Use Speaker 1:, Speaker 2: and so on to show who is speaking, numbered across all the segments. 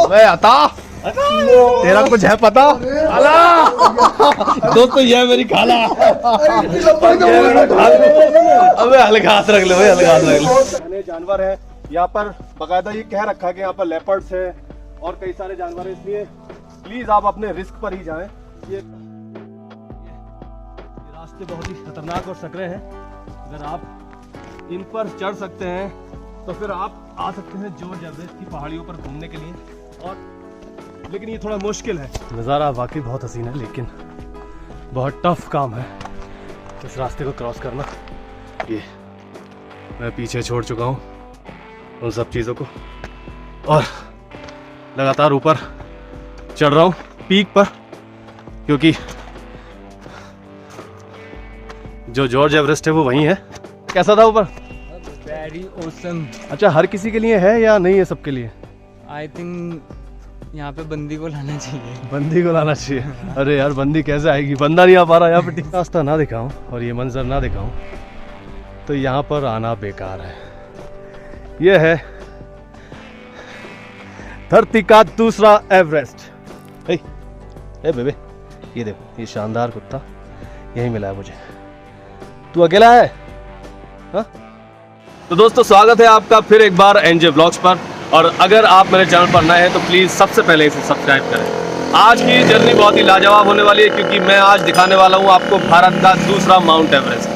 Speaker 1: अबे अता तेरा कुछ है पता? दोस्तों ये मेरी खाला। अबे हल्का हाथ रख ले भाई, हल्का हाथ रख ले। जानवर है यहाँ पर, बकायदा ये कह रखा है कि यहाँ पर लेपर्ड्स है और कई सारे जानवर है, इसलिए प्लीज आप अपने रिस्क पर ही जाएं। ये रास्ते बहुत ही खतरनाक और सकरे हैं। अगर आप इन पर चढ़ सकते हैं तो फिर आप आ सकते हैं जॉर्ज एवरेस्ट की पहाड़ियों पर घूमने के लिए, और लेकिन ये थोड़ा मुश्किल है। नज़ारा वाकई बहुत हसीन है, लेकिन बहुत टफ काम है इस रास्ते को क्रॉस करना। ये मैं पीछे छोड़ चुका हूँ उन सब चीज़ों को और लगातार ऊपर चढ़ रहा हूँ पीक पर, क्योंकि जो जॉर्ज एवरेस्ट है वो वहीं है। कैसा था ऊपर?
Speaker 2: Very awesome.
Speaker 1: अच्छा, हर किसी के लिए है या नहीं है सबके लिए?
Speaker 2: आई थिंक यहाँ पे बंदी को लाना चाहिए।
Speaker 1: बंदी को लाना चाहिए? अरे यार बंदी कैसे आएगी, बंदा नहीं आ पा रहा यहाँ पे। रास्ता ना दिखाऊं और ये मंजर ना दिखाऊं तो यहाँ पर आना बेकार है। ये है धरती का दूसरा एवरेस्ट। ए बेबे, ये देखो, ये शानदार कुत्ता यही मिला है मुझे। तू अकेला है? हा? तो दोस्तों स्वागत है आपका फिर एक बार एनजे व्लॉग्स पर, और अगर आप मेरे चैनल पर नए हैं तो प्लीज़ सबसे पहले इसे सब्सक्राइब करें। आज की जर्नी बहुत ही लाजवाब होने वाली है, क्योंकि मैं आज दिखाने वाला हूं आपको भारत का दूसरा माउंट एवरेस्ट।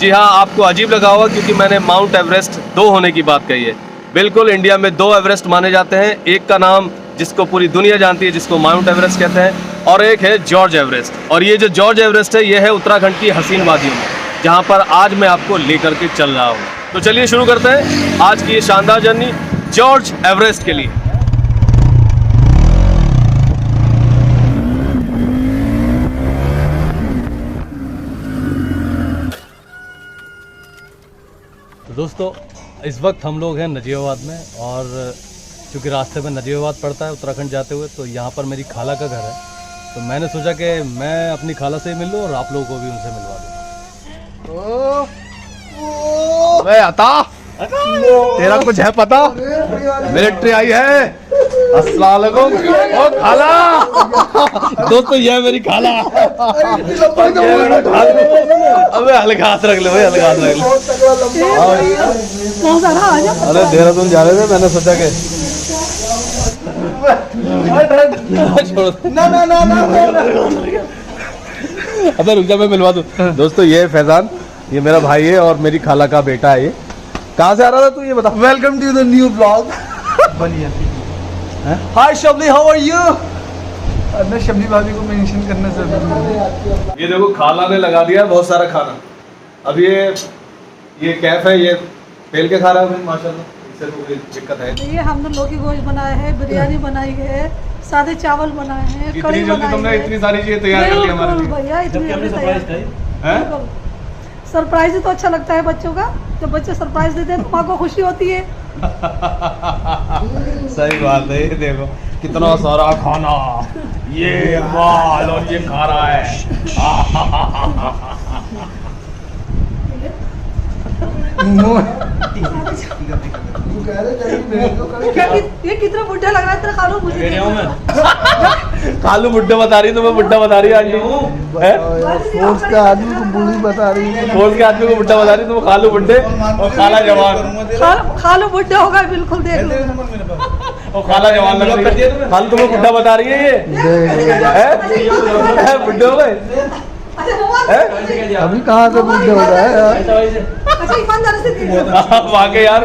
Speaker 1: जी हाँ, आपको अजीब लगा होगा क्योंकि मैंने माउंट एवरेस्ट 2 होने की बात कही है। बिल्कुल, इंडिया में 2 एवरेस्ट माने जाते हैं। एक का नाम जिसको पूरी दुनिया जानती है, जिसको माउंट एवरेस्ट कहते हैं, और एक है जॉर्ज एवरेस्ट। और ये जो जॉर्ज एवरेस्ट है, ये है उत्तराखंड की हसीन वादियों में, जहाँ पर आज मैं आपको लेकर के चल रहा हूँ। तो चलिए शुरू करते हैं आज की ये शानदार जर्नी जॉर्ज एवरेस्ट के लिए। तो दोस्तों इस वक्त हम लोग हैं नजीबाबाद में, और क्योंकि रास्ते में नजीबाबाद पड़ता है उत्तराखंड जाते हुए, तो यहाँ पर मेरी खाला का घर है। तो मैंने सोचा कि मैं अपनी खाला से मिल लूँ और आप लोगों को भी उनसे मिलवा दूँ। अबे अता तेरा कुछ है पता? मिलिट्री आई है। अस्सलाम वालेकुम। ओ खाला। दोस्तों ये मेरी खाला। अबे हल्का हाथ रख ले भाई, हल्का हाथ रख ले। अरे देहरादून जा रहे थे, मैंने सोचा कि अबे रुक जा, मैं मिलवा दूं। दोस्तों ये है फैजान, ये मेरा भाई है और मेरी खाला का बेटा है। ये कहाँ से आ रहा था तू, ये बता।
Speaker 3: Welcome to the new blog. Hi Shabli, how are you? मैं शबली भाभी को मेंशन करना चाहता हूँ।
Speaker 1: ये देखो खाला ने लगा दिया बहुत सारा खाना। अब ये कैफ है, ये फेल के खा रहा है माशाल्लाह, इससे तो कोई दिक्कत है।
Speaker 4: ये हमने लौकी गोश्त बनाया है, बिरयानी बनाई है, सादे चावल बनाए हैं, कड़ी बनाई है।
Speaker 1: तुमने इतनी सारी चीजें तैयार कर ली हमारे लिए
Speaker 4: भैया, इतनी
Speaker 1: हैं?
Speaker 4: सरप्राइज ही तो अच्छा लगता है बच्चों का। जब बच्चे सरप्राइज देते हैं तो माँ को खुशी होती है।
Speaker 1: सही बात है। ये देखो कितना सारा खाना, ये माल और ये खा रहा है।
Speaker 4: ये कितना बुढ़ा लग रहा है तेरा खालू, मुझे
Speaker 1: खालू बुड्ढा बता रही, तुम्हें बुड्ढा बता रही है आंटी।
Speaker 3: फोर्स का आदमी को बूढ़ी बता रही है,
Speaker 1: फोर्स के आदमी को बुड्ढा बता रही, तुम खालू बुड्ढे और खाला जवान।
Speaker 4: खालू बुढ़ा होगा बिल्कुल, देख लो।
Speaker 1: और खाला जवान लग रही है। खालू तुम्हें बुड्ढा बता रही है, ये बुड्ढे हो गए।
Speaker 3: अभी कहाँ से बूढ़े हो रहा है?
Speaker 1: वाकई यार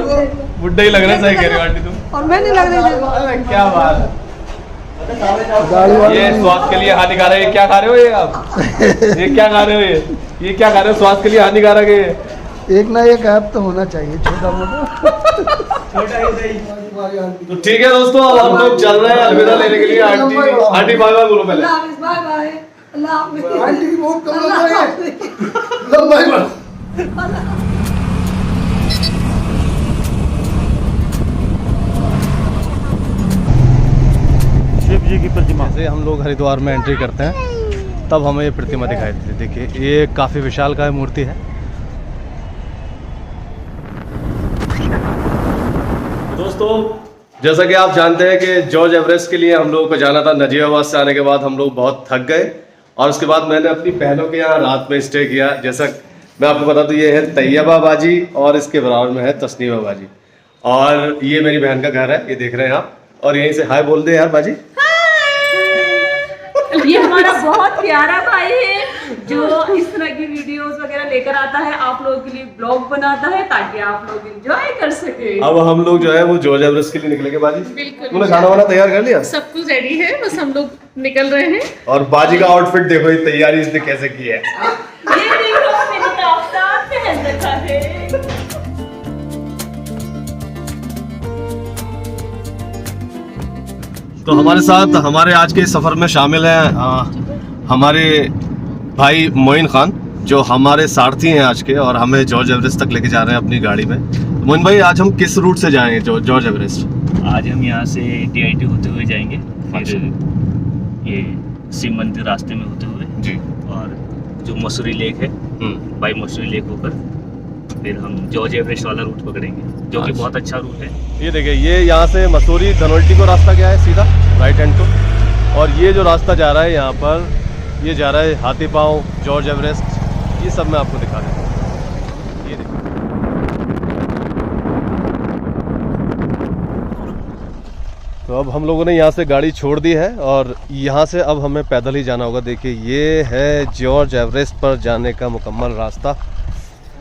Speaker 1: बुड्ढे ही लग रहे हैं। सही कह रही हो आंटी तुम।
Speaker 4: और मैं नहीं लग रही।
Speaker 1: क्या बात है। ये स्वास्थ्य के लिए हानिकारक है। क्या खा रहे हो ये आप? ये क्या खा रहे हो? ये क्या खा रहे हो? स्वास्थ्य के लिए हानिकारक है ये।
Speaker 3: एक ना एक ऐप तो होना चाहिए, छोटा मोटा।
Speaker 1: तो ठीक है दोस्तों, अब हम लोग चल रहे हैं अलविदा लेने के लिए। आंटी बाय बाय बोलो पहले।
Speaker 4: Bye bye.
Speaker 3: आंटी की बहुत कम लंबाई बढ़।
Speaker 1: शिव जी की प्रतिमा से हम लोग हरिद्वार में एंट्री करते हैं, तब हमें ये प्रतिमा दिखाई देती है। देखिए ये काफ़ी विशालकाय मूर्ति है। दोस्तों जैसा कि आप जानते हैं कि जॉर्ज एवरेस्ट के लिए हम लोगों को जाना था। नजीबाबाद से आने के बाद हम लोग बहुत थक गए और उसके बाद मैंने अपनी बहनों के यहाँ रात में स्टे किया। जैसा मैं आपको बता दूं, ये है तैयबा बाजी और इसके बराबर में है तस्नीमा बाजी, और ये मेरी बहन का घर है, ये देख रहे हैं आप। और यहीं से हाय बोल दे यार बाजी।
Speaker 5: ये हमारा बहुत प्यारा भाई है जो इस तरह की वीडियोस वगैरह लेकर आता है, आप लोगों के लिए ब्लॉग बनाता है ताकि आप लोग एंजॉय कर सके।
Speaker 1: अब हम लोग जो है वो जॉर्ज एवरेस्ट के लिए निकलेंगे बाजी।
Speaker 5: बिल्कुल,
Speaker 1: तूने खाना वाना तैयार कर लिया?
Speaker 5: सब कुछ रेडी है, बस हम लोग निकल रहे हैं।
Speaker 1: और बाजी का आउटफिट देखो, ये तैयारी इसने कैसे की है।
Speaker 5: ये देखो मैंने काफ्तान पहन रखा है।
Speaker 1: तो हमारे साथ हमारे आज के सफर में शामिल हैं हमारे भाई मोइन खान, जो हमारे सारथी हैं आज के, और हमें जॉर्ज एवरेस्ट तक लेके जा रहे हैं अपनी गाड़ी में। मोइन भाई, आज हम किस रूट से जाएंगे जॉर्ज एवरेस्ट?
Speaker 6: आज हम यहाँ से DIT होते हुए जाएंगे, फिर
Speaker 1: अच्छा।
Speaker 6: ये शिव मंदिर रास्ते में होते हुए
Speaker 1: जी।
Speaker 6: और जो मसूरी लेक है, बाई मसूरी लेक होकर फिर हम जॉर्ज एवरेस्ट वाला रूट पकड़ेंगे, जो कि
Speaker 1: अच्छा।
Speaker 6: बहुत अच्छा रूट है।
Speaker 1: ये देखिए, ये यहाँ से मसूरी धनोल्टी को रास्ता क्या है, सीधा राइट हैंड को। और ये जो रास्ता जा रहा है यहाँ पर, ये जा रहा है हाथी पाँव, जॉर्ज एवरेस्ट, ये सब मैं आपको दिखा देता हूँ। ये देखिए, तो अब हम लोगों ने यहाँ से गाड़ी छोड़ दी है और यहाँ से अब हमें पैदल ही जाना होगा। देखिए, ये है जॉर्ज एवरेस्ट पर जाने का मुकम्मल रास्ता।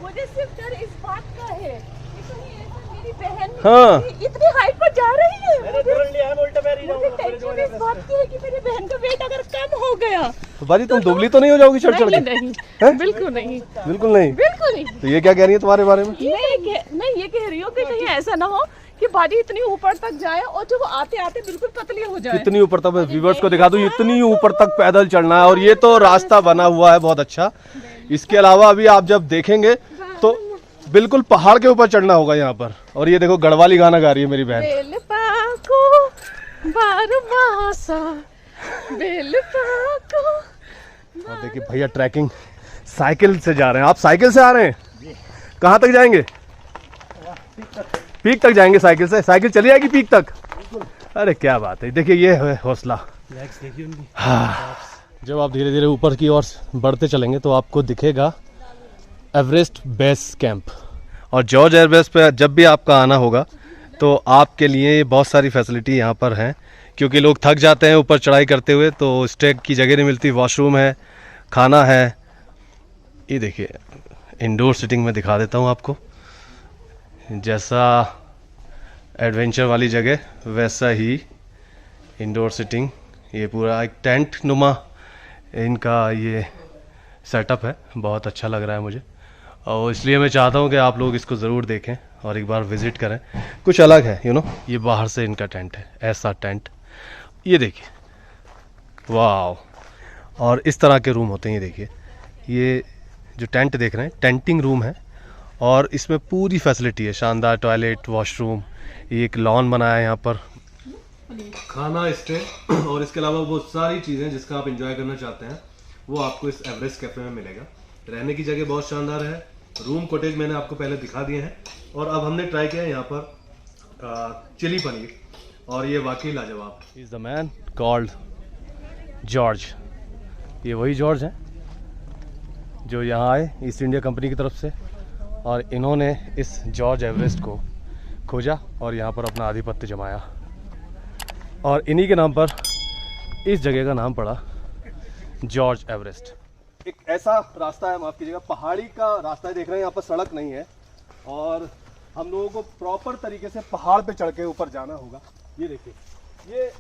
Speaker 5: मुझे सिर्फ डर इस बात का है कि कहीं ऐसा मेरी बहन
Speaker 1: हाँ।
Speaker 5: इतनी हाइट पर जा रही है, मुझे टेंशन इस बात की है कि मेरी बहन का वेट अगर कम हो गया
Speaker 1: तो बाजी, तुम दुबली तो नहीं हो जाओगी चढ़ चढ़ के?
Speaker 5: नहीं, बिल्कुल नहीं,
Speaker 1: बिल्कुल नहीं।
Speaker 5: बिल्कुल नहीं।
Speaker 1: तो ये क्या कह रही है तुम्हारे बारे में?
Speaker 5: मैं ये कह रही हूँ कि कहीं ऐसा ना हो कि बाजी इतनी ऊपर तक जाए और जब आते आते बिल्कुल पतली हो जाए।
Speaker 1: कितनी ऊपर तक, मैं व्यूअर्स को दिखा दूं, इतनी ऊपर तक पैदल चढ़ना है। और ये तो रास्ता बना हुआ है बहुत अच्छा। इसके अलावा अभी आप जब देखेंगे तो बिल्कुल पहाड़ के ऊपर चढ़ना होगा यहाँ पर। और ये देखो, गढ़वाली गाना गा रही है मेरी बहन।
Speaker 5: बेल पाको बारमासा, बेल पाको।
Speaker 1: और देखिए भैया, ट्रैकिंग साइकिल से जा रहे हैं। आप साइकिल से आ रहे हैं? कहाँ तक जाएंगे? पीक तक जाएंगे साइकिल से? साइकिल चली जाएगी पीक तक? अरे क्या बात है। देखिए, ये है हौसला। हाँ, जब आप धीरे धीरे ऊपर की ओर बढ़ते चलेंगे तो आपको दिखेगा एवरेस्ट बेस कैंप। और जॉर्ज एवरेस्ट पे जब भी आपका आना होगा तो आपके लिए बहुत सारी फैसिलिटी यहाँ पर हैं, क्योंकि लोग थक जाते हैं ऊपर चढ़ाई करते हुए, तो स्टे की जगह नहीं मिलती। वॉशरूम है, खाना है। ये देखिए, इंडोर सिटिंग में दिखा देता हूँ आपको। जैसा एडवेंचर वाली जगह वैसा ही इंडोर सिटिंग। ये पूरा एक टेंट नुमा इनका ये सेटअप है, बहुत अच्छा लग रहा है मुझे। और इसलिए मैं चाहता हूँ कि आप लोग इसको ज़रूर देखें और एक बार विज़िट करें। कुछ अलग है, यू नो। ये बाहर से इनका टेंट है, ऐसा टेंट। ये देखिए, वाह। और इस तरह के रूम होते हैं। ये देखिए, ये जो टेंट देख रहे हैं, टेंटिंग रूम है। और इसमें पूरी फैसिलिटी है, शानदार टॉयलेट, वॉशरूम, एक लॉन बनाया है यहाँ पर, खाना, स्टे, और इसके अलावा वो सारी चीज़ें जिसका आप एंजॉय करना चाहते हैं वो आपको इस एवरेस्ट कैफे में मिलेगा। रहने की जगह बहुत शानदार है। रूम कॉटेज मैंने आपको पहले दिखा दिए हैं। और अब हमने ट्राई किया है यहाँ पर चिली पनीर, और ये वाकई लाजवाब। Is the man called George. ये वही जॉर्ज हैं जो यहाँ आए ईस्ट इंडिया कंपनी की तरफ से, और इन्होंने इस जॉर्ज एवरेस्ट को खोजा और यहाँ पर अपना आधिपत्य जमाया। और इन्हीं के नाम पर इस जगह का नाम पड़ा जॉर्ज एवरेस्ट। एक ऐसा रास्ता है, माफ़ कीजिएगा, पहाड़ी का रास्ता है। देख रहे हैं यहाँ पर सड़क नहीं है और हम लोगों को प्रॉपर तरीके से पहाड़ पे चढ़ के ऊपर जाना होगा। ये देखिए, ये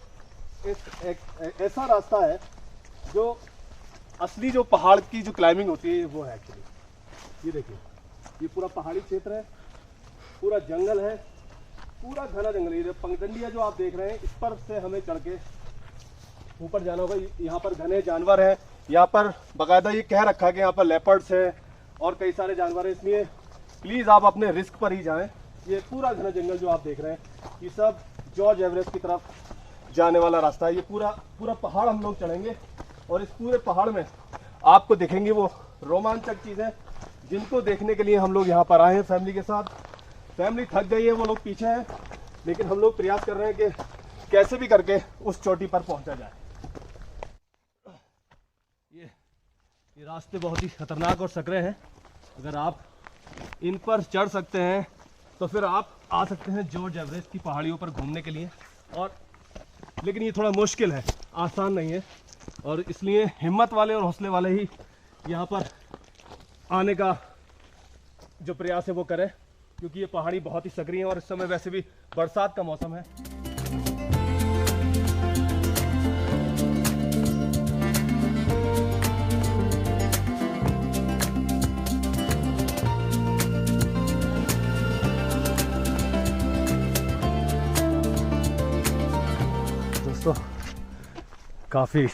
Speaker 1: एक ऐसा रास्ता है जो असली जो पहाड़ की जो क्लाइंबिंग होती है वो है एक्चुअली। ये देखिए, ये पूरा पहाड़ी क्षेत्र है, पूरा जंगल है, पूरा घना जंगल। ये पंगडंडियाँ जो आप देख रहे हैं, इस पर से हमें चढ़ के ऊपर जाना होगा। यहाँ पर घने जानवर हैं। यहाँ पर बाकायदा ये कह रखा है कि यहाँ पर लेपर्ड्स हैं और कई सारे जानवर हैं, इसलिए प्लीज़ आप अपने रिस्क पर ही जाएं। ये पूरा घना जंगल जो आप देख रहे हैं, ये सब जॉर्ज एवरेस्ट की तरफ जाने वाला रास्ता है। ये पूरा पहाड़ हम लोग चढ़ेंगे और इस पूरे पहाड़ में आपको दिखेंगी वो रोमांचक चीज़ें जिनको देखने के लिए हम लोग यहाँ पर आए हैं फैमिली के साथ। फैमिली थक गई है, वो लोग पीछे हैं, लेकिन हम लोग प्रयास कर रहे हैं कि कैसे भी करके उस चोटी पर पहुंचा जाए। ये रास्ते बहुत ही खतरनाक और सकरे हैं। अगर आप इन पर चढ़ सकते हैं तो फिर आप आ सकते हैं जॉर्ज एवरेस्ट की पहाड़ियों पर घूमने के लिए। और लेकिन ये थोड़ा मुश्किल है, आसान नहीं है, और इसलिए हिम्मत वाले और हौसले वाले ही यहाँ पर आने का जो प्रयास है वो करें, क्योंकि ये पहाड़ी बहुत ही सकरी है और इस समय वैसे भी बरसात का मौसम है। दोस्तों काफ़ी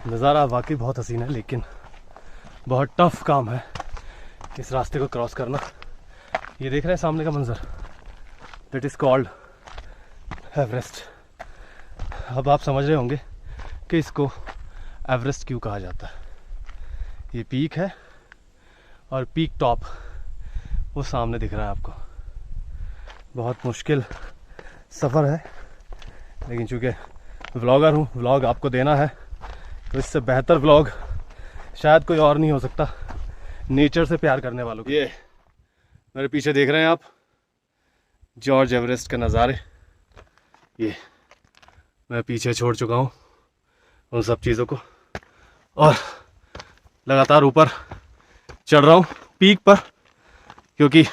Speaker 1: नज़ारा वाकई बहुत हसीन है, लेकिन बहुत टफ काम है इस रास्ते को क्रॉस करना। ये देख रहे हैं सामने का मंजर, दैट इज़ कॉल्ड एवरेस्ट। अब आप समझ रहे होंगे कि इसको एवरेस्ट क्यों कहा जाता है। ये पीक है और पीक टॉप वो सामने दिख रहा है आपको। बहुत मुश्किल सफ़र है, लेकिन चूँकि व्लॉगर हूँ, व्लॉग आपको देना है, तो इससे बेहतर व्लॉग शायद कोई और नहीं हो सकता नेचर से प्यार करने वालों को। ये मेरे पीछे देख रहे हैं आप जॉर्ज एवरेस्ट के नज़ारे। ये मैं पीछे छोड़ चुका हूँ उन सब चीज़ों को और लगातार ऊपर चढ़ रहा हूँ पीक पर, क्योंकि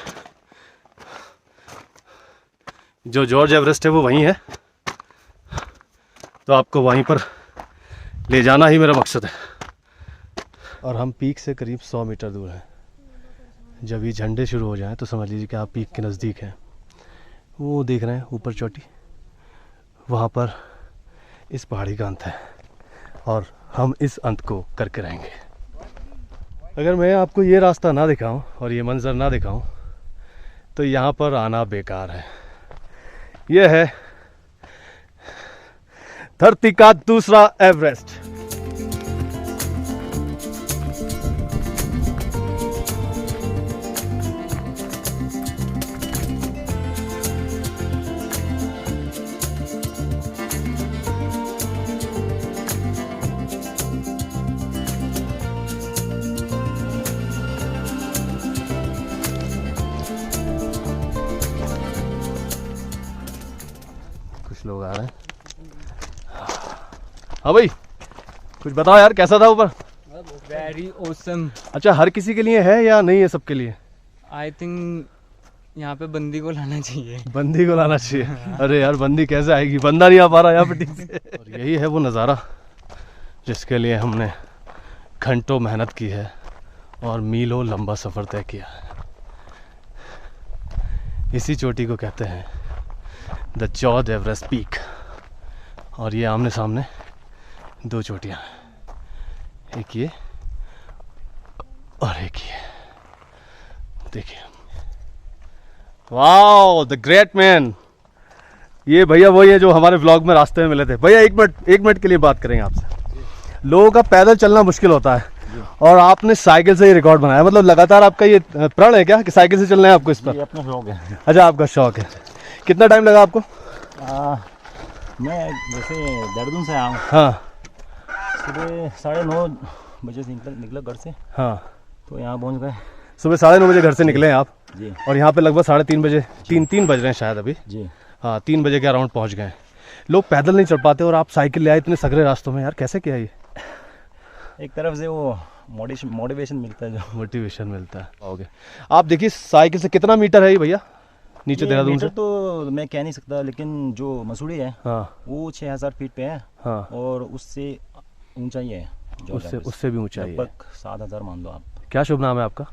Speaker 1: जो जॉर्ज एवरेस्ट है वो वहीं है, तो आपको वहीं पर ले जाना ही मेरा मकसद है। और हम पीक से करीब 100 मीटर दूर हैं। जब ये झंडे शुरू हो जाएं तो समझ लीजिए कि आप पीक के नज़दीक हैं। वो देख रहे हैं ऊपर चोटी, वहाँ पर इस पहाड़ी का अंत है और हम इस अंत को करके रहेंगे। अगर मैं आपको ये रास्ता ना दिखाऊं और ये मंज़र ना दिखाऊं तो यहाँ पर आना बेकार है। यह है धरती का दूसरा एवरेस्ट। कुछ लोग आ रहे हैं। हाँ भाई, कुछ बताओ यार, कैसा था ऊपर?
Speaker 2: Very awesome.
Speaker 1: अच्छा, हर किसी के लिए है या नहीं है सबके लिए?
Speaker 2: आई थिंक यहाँ पे बंदी को लाना चाहिए।
Speaker 1: बंदी को लाना चाहिए। अरे यार, बंदी कैसे आएगी, बंदा नहीं आ पा रहा यहाँ पे ठीक से। और यही है वो नज़ारा जिसके लिए हमने घंटों मेहनत की है और मीलों लंबा सफ़र तय किया है। इसी चोटी को कहते हैं द जॉर्ज एवरेस्ट पीक। और ये आमने सामने दो चोटियाँ हैं, एक ये और एक ये। देखिए, वाओ, द ग्रेट मैन। ये भैया वही है जो हमारे व्लॉग में रास्ते में मिले थे। भैया एक मिनट के लिए बात करेंगे आपसे। लोगों का पैदल चलना मुश्किल होता है और आपने साइकिल से ही रिकॉर्ड बनाया, मतलब लगातार आपका ये प्रण है क्या कि साइकिल से चलना है आपको? इस पर
Speaker 7: अपना शौक है।
Speaker 1: अच्छा, आपका शौक है। कितना टाइम लगा आपको?
Speaker 7: मैं जैसे देहरादून से आया हूँ।
Speaker 1: हाँ,
Speaker 7: सुबह 9:30 बजे से निकला घर से।
Speaker 1: हाँ,
Speaker 7: तो यहाँ पहुँच गए।
Speaker 1: सुबह 9:30 बजे घर से निकले हैं आप
Speaker 7: जी।
Speaker 1: और यहाँ पे लगभग 3:30 बजे, 3 बज रहे हैं शायद अभी
Speaker 7: जी।
Speaker 1: हाँ, 3 बजे के अराउंड पहुँच गए। लोग पैदल नहीं चढ़ पाते और आप साइकिल ले आए इतने सकरे रास्तों में। यार कैसे किया ये?
Speaker 7: एक तरफ से वो मोटिवेशन मिलता है, जो
Speaker 1: मोटिवेशन मिलता है। ओके, आप देखिए साइकिल से कितना मीटर है ये भैया नीचे देहरादून से?
Speaker 7: तो मैं कह नहीं सकता, लेकिन जो मसूरी है
Speaker 1: हाँ,
Speaker 7: वो 6000 फीट पे है।
Speaker 1: हाँ,
Speaker 7: और उससे ऊंचाई है,
Speaker 1: उससे भी ऊंचाई है।
Speaker 7: लगभग 7000 मान लो आप।
Speaker 1: क्या शुभ नाम है आपका?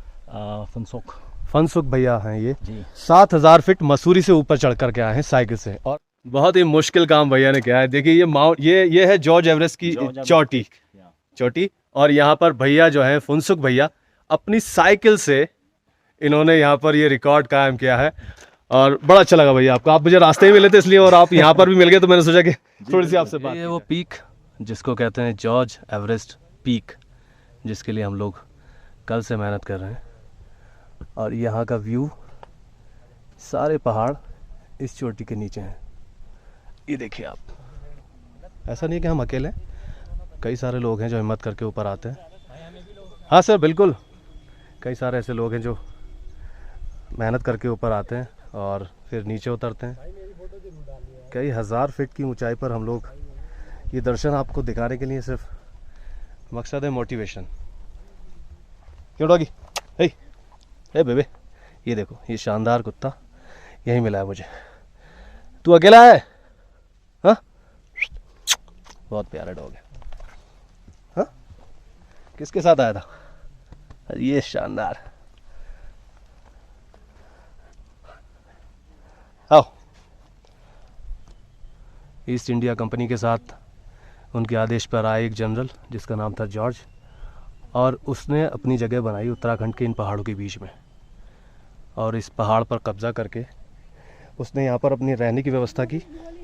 Speaker 7: फनसुख
Speaker 1: भैया हैं ये
Speaker 7: जी।
Speaker 1: 7000 फीट मसूरी से ऊपर चढ़ कर के आए हैं साइकिल से, और बहुत ही मुश्किल काम भैया ने किया है। देखिए ये है जॉर्ज एवरेस्ट की चोटी और यहाँ पर भैया जो है फुनसुक भैया अपनी साइकिल से इन्होंने यहाँ पर ये रिकॉर्ड कायम किया है। और बड़ा अच्छा लगा भैया आपको, आप मुझे रास्ते ही मिले थे इसलिए, और आप यहाँ पर भी मिल गए तो मैंने सोचा कि थोड़ी सी आपसे बात। ये वो पीक जिसको कहते हैं जॉर्ज एवरेस्ट पीक, जिसके लिए हम लोग कल से मेहनत कर रहे हैं। और यहाँ का व्यू सारे पहाड़ इस चोटी के नीचे हैं। ये देखिए आप, ऐसा नहीं कि हम अकेले हैं, कई सारे लोग हैं जो हिम्मत करके ऊपर आते हैं। हाँ सर बिल्कुल, कई सारे ऐसे लोग हैं जो मेहनत करके ऊपर आते हैं और फिर नीचे उतरते हैं। कई हज़ार फीट की ऊंचाई पर हम लोग ये दर्शन आपको दिखाने के लिए सिर्फ मकसद है मोटिवेशन। क्यों डॉगी? हे बेबे, ये देखो, ये शानदार कुत्ता यहीं मिला है मुझे। तू अकेला है? हाँ, बहुत प्यारा डॉग है। हाँ, किसके साथ आया था? ये शानदार। आओ। ईस्ट इंडिया कंपनी के साथ उनके आदेश पर आए एक जनरल जिसका नाम था जॉर्ज, और उसने अपनी जगह बनाई उत्तराखंड के इन पहाड़ों के बीच में, और इस पहाड़ पर कब्ज़ा करके उसने यहाँ पर अपनी रहने की व्यवस्था की,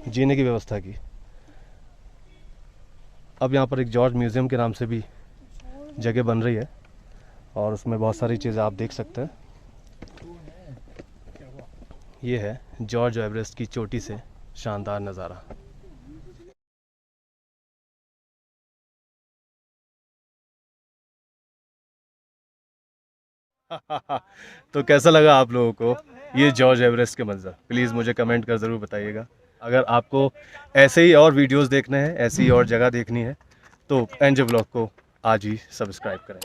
Speaker 1: जीने की व्यवस्था की। अब यहाँ पर एक जॉर्ज म्यूज़ियम के नाम से भी जगह बन रही है और उसमें बहुत सारी चीज़ें आप देख सकते हैं। ये है जॉर्ज एवरेस्ट की चोटी से शानदार नज़ारा। तो कैसा लगा आप लोगों को ये जॉर्ज एवरेस्ट के मंजर? प्लीज़ मुझे कमेंट कर ज़रूर बताइएगा। अगर आपको ऐसे ही और वीडियोस देखने हैं, ऐसी ही और जगह देखनी है, तो एनजे व्लॉग को आज ही सब्सक्राइब करें।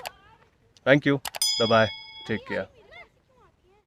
Speaker 1: Thank you, bye bye, take care.